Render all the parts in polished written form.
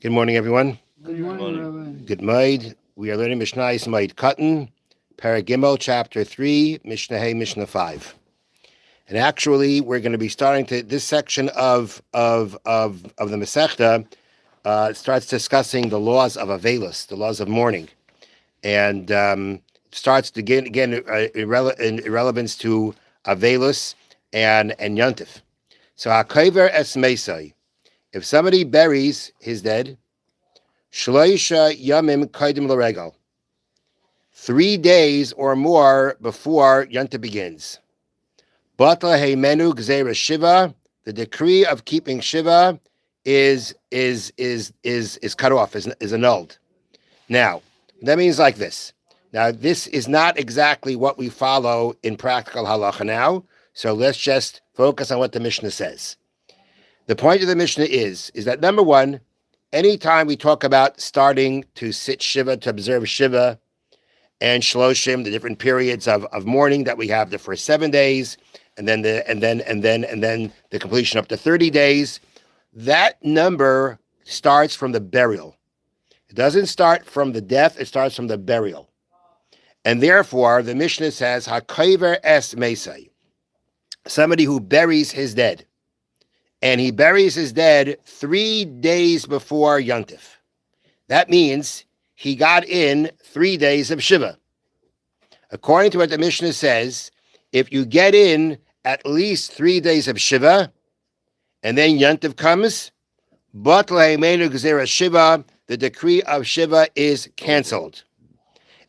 Good morning, everyone. Good morning, Rabbi. Good Moed. We are learning Mishnah Moed Katan, Paragimel, Chapter 3, Mishnah Hey, Mishnah 5. And actually, we're going to be starting to this section of the Masechta starts discussing the laws of Avelus, the laws of mourning, and starts to get again in relevance to Avelus and Yontif. So Hakover es Mesai, if somebody buries his dead, Shloisha Yamim Kaidim L'Regal, 3 days or more before Yontif begins. Batla Heimenu Gzeira Shiva, the decree of keeping Shiva is cut off, is annulled. Now, that means like this. Now, this is not exactly what we follow in practical halacha now, so let's just focus on what the Mishnah says. The point of the Mishnah is that number one, anytime we talk about starting to sit Shiva, to observe Shiva and Shloshim, the different periods of mourning that we have, the first 7 days, and then the completion up to 30 days, that number starts from the burial. It doesn't start from the death, it starts from the burial. And therefore, the Mishnah says, Hakover es Mesai, somebody who buries his dead. And he buries his dead 3 days before Yontif. That means he got in 3 days of Shiva. According to what the Mishnah says, if you get in at least 3 days of Shiva, and then Yontif comes, Batla Heimenu Gzeira Shiva, the decree of Shiva is canceled.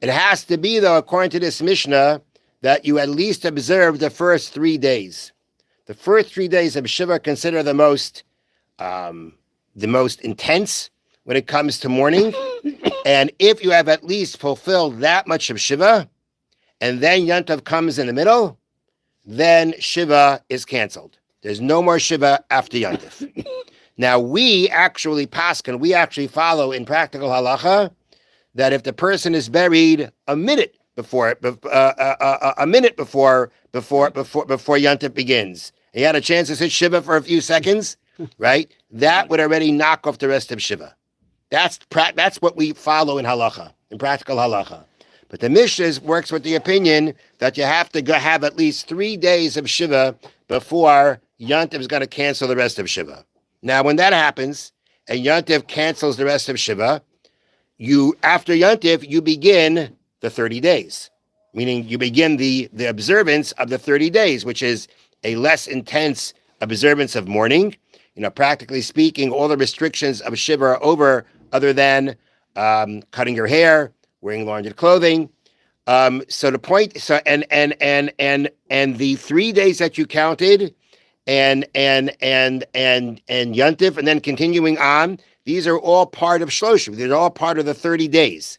It has to be, though, according to this Mishnah, that you at least observe the first 3 days. The first 3 days of Shiva are considered the most intense when it comes to mourning. And if you have at least fulfilled that much of Shiva, and then Yontif comes in the middle, then Shiva is canceled. There's no more Shiva after Yontif. Now, we actually follow in practical halacha that if the person is buried a minute before Yontif begins, he had a chance to sit Shiva for a few seconds, right? That would already knock off the rest of Shiva. That's what we follow in halacha, in practical halacha. But the Mishnah works with the opinion that you have to have at least 3 days of Shiva before Yontif is going to cancel the rest of Shiva. Now, when that happens, and Yontif cancels the rest of Shiva, after Yontif, you begin the 30 days, meaning you begin the observance of the 30 days, which is a less intense observance of mourning. Practically speaking, all the restrictions of Shiva are over, other than cutting your hair, wearing laundered clothing. So the point, and the 3 days that you counted, and Yontif, and then continuing on, these are all part of Shloshim. They're all part of the 30 days.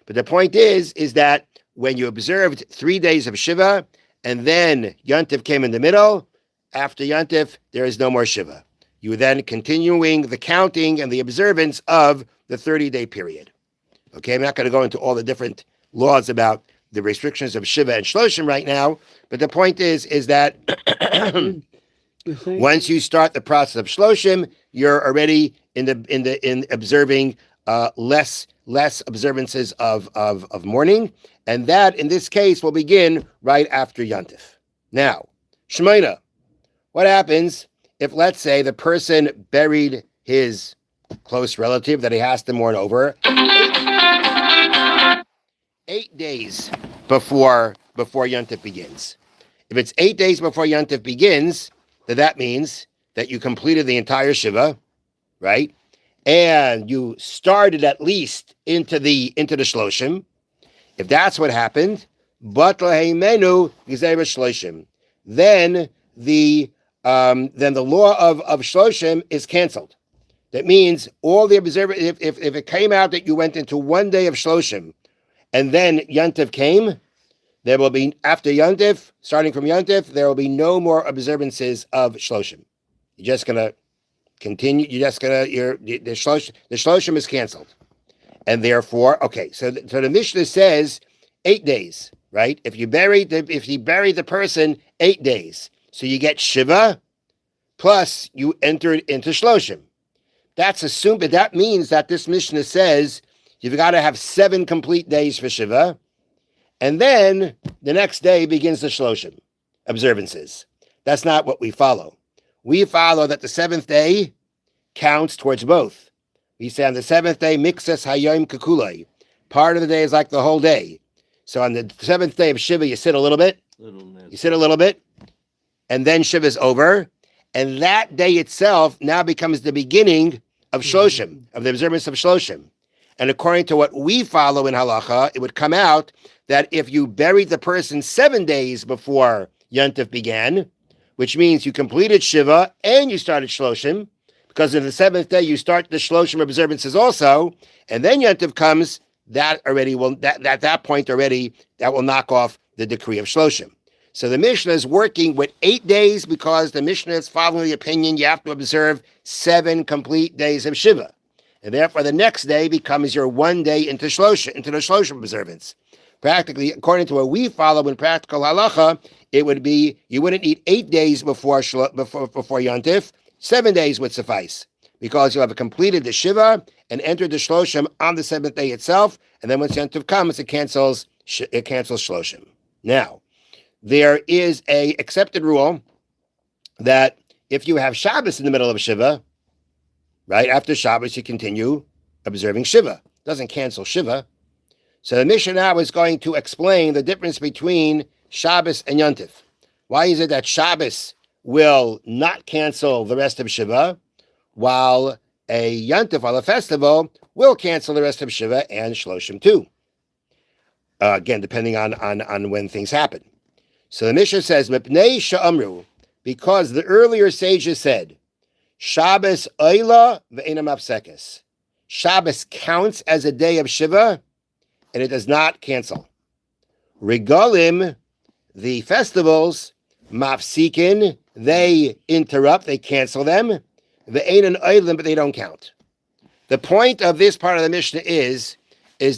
But the point is that when you observed 3 days of Shiva, and then Yontif came in the middle, after Yontif, there is no more Shiva. You are then continuing the counting and the observance of the 30-day period. Okay, I'm not going to go into all the different laws about the restrictions of Shiva and Shloshim right now, but the point is that once you start the process of Shloshim, you're already in observing less observances of mourning, and that in this case will begin right after Yontif. Now, Shemona, what happens if, let's say, the person buried his close relative that he has to mourn over 8 days before Yontif begins? If it's 8 days before Yontif begins, then that means that you completed the entire Shiva, right? And you started at least into the Shloshim. If that's what happened, Batla Heimenu Gzeira Shloshim, then the law of Shloshim is canceled. That means all the observers, if it came out that you went into 1 day of Shloshim, and then Yontif came, there will be, after Yontif, starting from Yontif, there will be no more observances of Shloshim. You're just going to continue, the Shloshim is canceled. And therefore, okay, so the Mishnah says 8 days, right? If you bury the person 8 days, so you get Shiva, plus you entered into Shloshim. that's assumed, but that means that this Mishnah says you've got to have 7 complete days for Shiva, and then the next day begins the Shloshim observances. That's not what we follow. We follow that the 7th day counts towards both. We say on the 7th day, Mixas Hayom Kakulai. Part of the day is like the whole day. So on the 7th day of Shiva, you sit a little bit. You sit a little bit, and then Shiva is over. And that day itself now becomes the beginning of Shloshim, of the observance of Shloshim. And according to what we follow in Halacha, it would come out that if you buried the person 7 days before Yontif began, which means you completed Shiva and you started Shloshim, because in the 7th day you start the Shloshim observances also, and then Yontif comes, that already will, at that point already, that will knock off the decree of Shloshim. So the Mishnah is working with 8 days because the Mishnah is following the opinion you have to observe 7 complete days of Shiva. And therefore the next day becomes your 1 day into the Shloshim observance. Practically, according to what we follow in practical halacha, it would be, you wouldn't need 8 days before Yontif, 7 days would suffice. Because you'll have completed the Shiva and entered the Shloshim on the 7th day itself, and then once Yontif comes, it cancels Shloshim. Now, there is a accepted rule that if you have Shabbos in the middle of Shiva, right after Shabbos, you continue observing Shiva. It doesn't cancel Shiva. So the Mishnah now is going to explain the difference between Shabbos and Yontif. Why is it that Shabbos will not cancel the rest of Shiva, while a Yontif, while a festival, will cancel the rest of Shiva and Shloshim too? Again, depending on when things happen. So the Mishnah says, Mipnei sha'amru, because the earlier sages said, Shabbos oila ve'ena mafsekes. Shabbos counts as a day of Shiva, and it does not cancel. Regalim, the festivals, mafsikin, they interrupt, they cancel them. Ve'enan oilim, but they don't count. The point of this part of the Mishnah is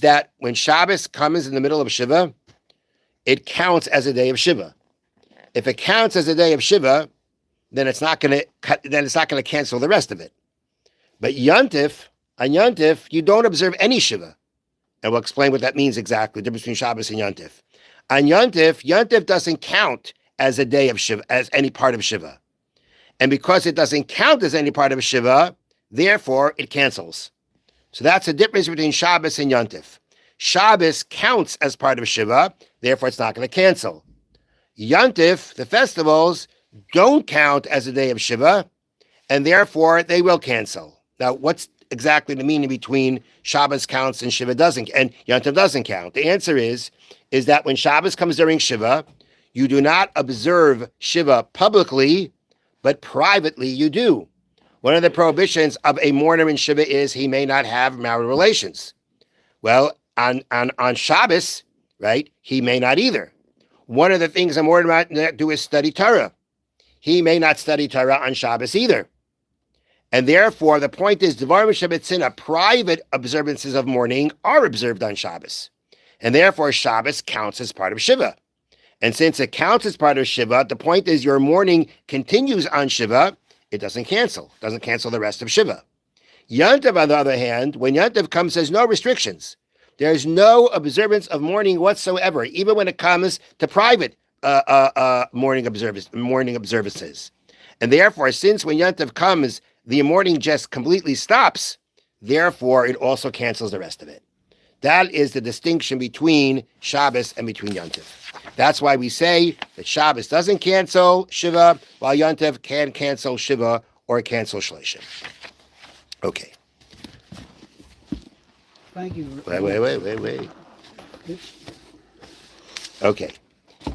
that when Shabbos comes in the middle of Shiva, it counts as a day of Shiva. If it counts as a day of Shiva, then it's not going to cancel the rest of it. But Yontif, on Yontif, you don't observe any Shiva. And we'll explain what that means exactly, the difference between Shabbos and Yontif. On Yontif doesn't count as a day of Shiva, as any part of Shiva. And because it doesn't count as any part of Shiva, therefore it cancels. So that's the difference between Shabbos and Yontif. Shabbos counts as part of Shiva, therefore it's not going to cancel. Yontif, the festivals, don't count as a day of Shiva, and therefore they will cancel. Now, what's exactly the meaning between Shabbos counts and Shiva doesn't, and Yontif doesn't count? The answer is that when Shabbos comes during Shiva, you do not observe Shiva publicly, but privately you do. One of the prohibitions of a mourner in Shiva is he may not have marital relations. Well, on Shabbos, right, he may not either. One of the things a mourner might do is study Torah. He may not study Torah on Shabbos either. And therefore, the point is, Devarim Shabbatzina, private observances of mourning are observed on Shabbos. And therefore, Shabbos counts as part of Shiva. And since it counts as part of Shiva, the point is your mourning continues on Shiva. It doesn't cancel. It doesn't cancel the rest of Shiva. Yontif, on the other hand, when Yontif comes, there's no restrictions. There's no observance of mourning whatsoever, even when it comes to private mourning observances. And therefore, since when Yontif comes, the mourning just completely stops, therefore it also cancels the rest of it. That is the distinction between Shabbos and between Yontif. That's why we say that Shabbos doesn't cancel Shiva, while Yontif can cancel Shiva or cancel Shloshim. Okay. Thank you. Wait. Okay.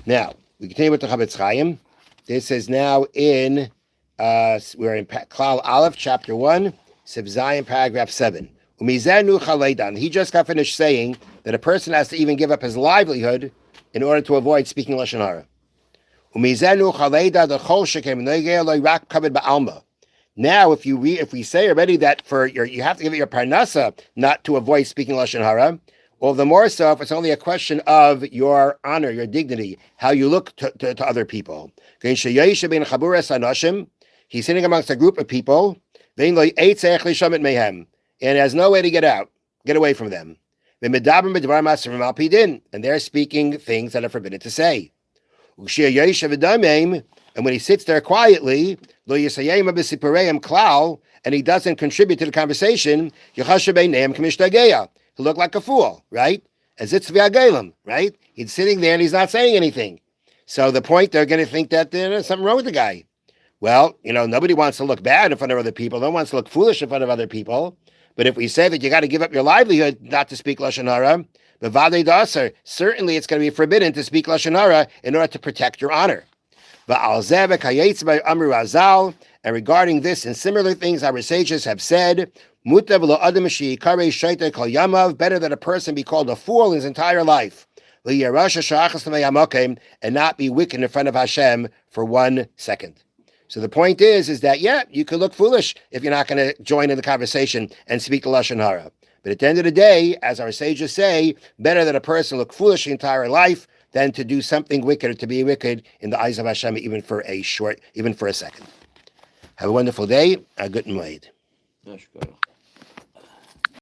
Now, we continue with the Chofetz Chaim. This is now in, we're in Klal Aleph, chapter 1, Siv Zayin, paragraph 7. Umizenu chaleidan. He just got finished saying that a person has to even give up his livelihood in order to avoid speaking Lashon Hara. Umizenu chaleidan the chol shekem neigeh lo rak kavod ba'alma. Now, if we say already that you have to give it your parnasa not to avoid speaking Lashon Hara, well, the more so if it's only a question of your honor, your dignity, how you look to other people. He's sitting amongst a group of people. And has no way to get away from them. And they're speaking things that are forbidden to say. And when he sits there quietly, and he doesn't contribute to the conversation, he'll look like a fool, right? As it's right? He's sitting there and he's not saying anything. So the point, they're going to think that there's something wrong with the guy. Well, nobody wants to look bad in front of other people. No one wants to look foolish in front of other people. But if we say that you got to give up your livelihood not to speak Lashon Hara, certainly it's going to be forbidden to speak Lashon Hara in order to protect your honor. And regarding this and similar things, our sages have said, better that a person be called a fool in his entire life, and not be wicked in front of Hashem for 1 second. So the point is that, you could look foolish if you're not going to join in the conversation and speak the Lashon Hara. But at the end of the day, as our sages say, better that a person look foolish the entire life than to do something wicked or to be wicked in the eyes of Hashem, even for a second. Have a wonderful day. A good night.